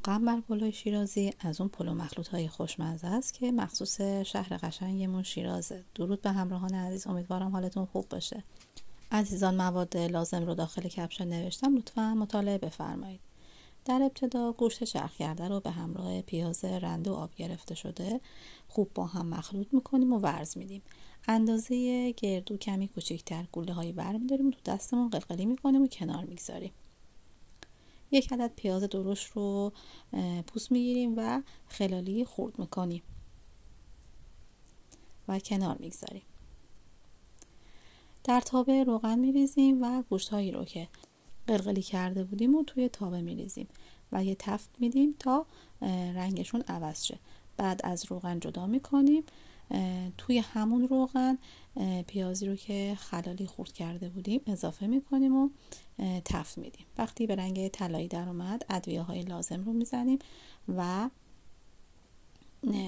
قنبر پلو شیرازی از اون پلو مخلوط‌های خوشمزه است که مخصوص شهر قشنگمون شیرازه. درود به همراهان عزیز، امیدوارم حالتون خوب باشه. عزیزان، مواد لازم رو داخل کپشن نوشتم، لطفاً مطالعه بفرمایید. در ابتدا گوشت چرخ کرده رو به همراه پیاز رنده و آب گرفته شده خوب با هم مخلوط میکنیم و ورز میدیم. اندازه گردو کمی کوچکتر گوله هایی برمیداریم و تو دستمون قلقلی میکنیم و کنار میگذاریم. 1 عدد پیاز درشت رو پوست میگیریم و خلالی خرد میکنیم و کنار میگذاریم. در تابه روغن میریزیم و گوشت هایی رو که قلقلی کرده بودیم و توی تابه میریزیم و یه تفت میدیم تا رنگشون عوض شه. بعد از روغن جدا میکنیم. توی همون روغن پیازی رو که خلالی خرد کرده بودیم اضافه میکنیم و تفت میدیم. وقتی به رنگ طلایی در اومد ادویه های لازم رو میزنیم و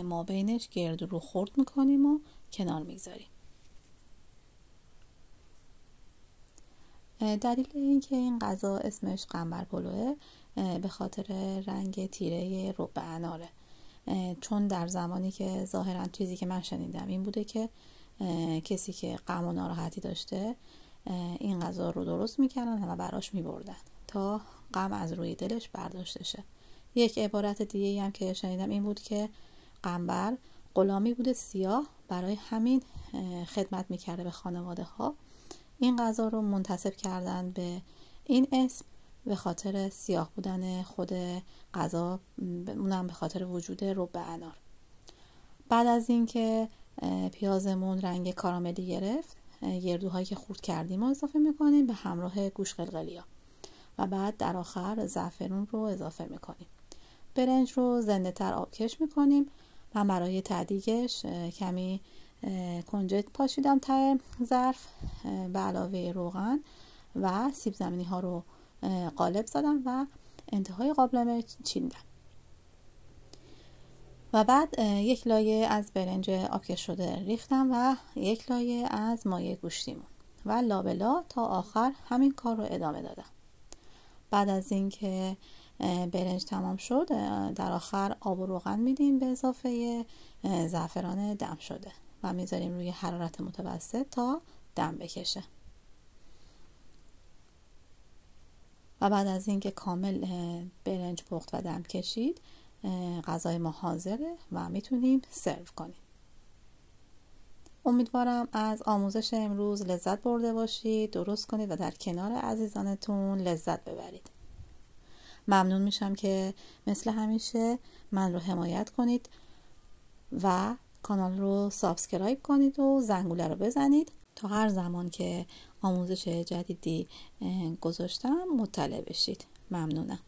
ما بینش گردو رو خرد میکنیم و کنار میگذاریم. دلیل اینکه این غذا اسمش قنبر پلوه به خاطر رنگ تیره رب اناره، چون در زمانی که ظاهرا چیزی که من شنیدم این بوده که کسی که غم و ناراحتی داشته این غذا رو درست میکردن و براش میبردن تا غم از روی دلش برداشته شه. یک عبارت دیگه هم که شنیدم این بود که قنبر غلامی بوده سیاه، برای همین خدمت میکرده به خانواده ها. این غذا رو منتسب کردن به این اسم به خاطر سیاه بودن خود غذا، اونم به خاطر وجود رب انار. بعد از اینکه پیازمون رنگ کاراملی گرفت، گردوهایی که خرد کردیم رو اضافه میکنیم به همراه گوش قلقلیا و بعد در آخر زعفرون رو اضافه میکنیم. برنج رو زنده تر آبکش میکنیم. من برای تعدیگش کمی کنجد پاشیدم ته ظرف، به علاوه روغن و سیب زمینی ها رو قالب زدم و انتهای قابلمه چیندم و بعد 1 لایه از برنج آبکش شده ریختم و 1 لایه از مایه گوشتیمون و لابلا تا آخر همین کار رو ادامه دادم. بعد از اینکه برنج تمام شد در آخر آب و روغن میدیم به اضافه زعفران دم شده و میذاریم روی حرارت متوسط تا دم بکشه. و بعد از اینکه کامل برنج پخت و دم کشید غذای ما حاضره و میتونیم سرو کنیم. امیدوارم از آموزش امروز لذت برده باشید، درست کنید و در کنار عزیزانتون لذت ببرید. ممنون میشم که مثل همیشه من رو حمایت کنید و کانال رو سابسکرایب کنید و زنگوله رو بزنید تا هر زمان که آموزش جدیدی گذاشتم مطلع بشید. ممنونم.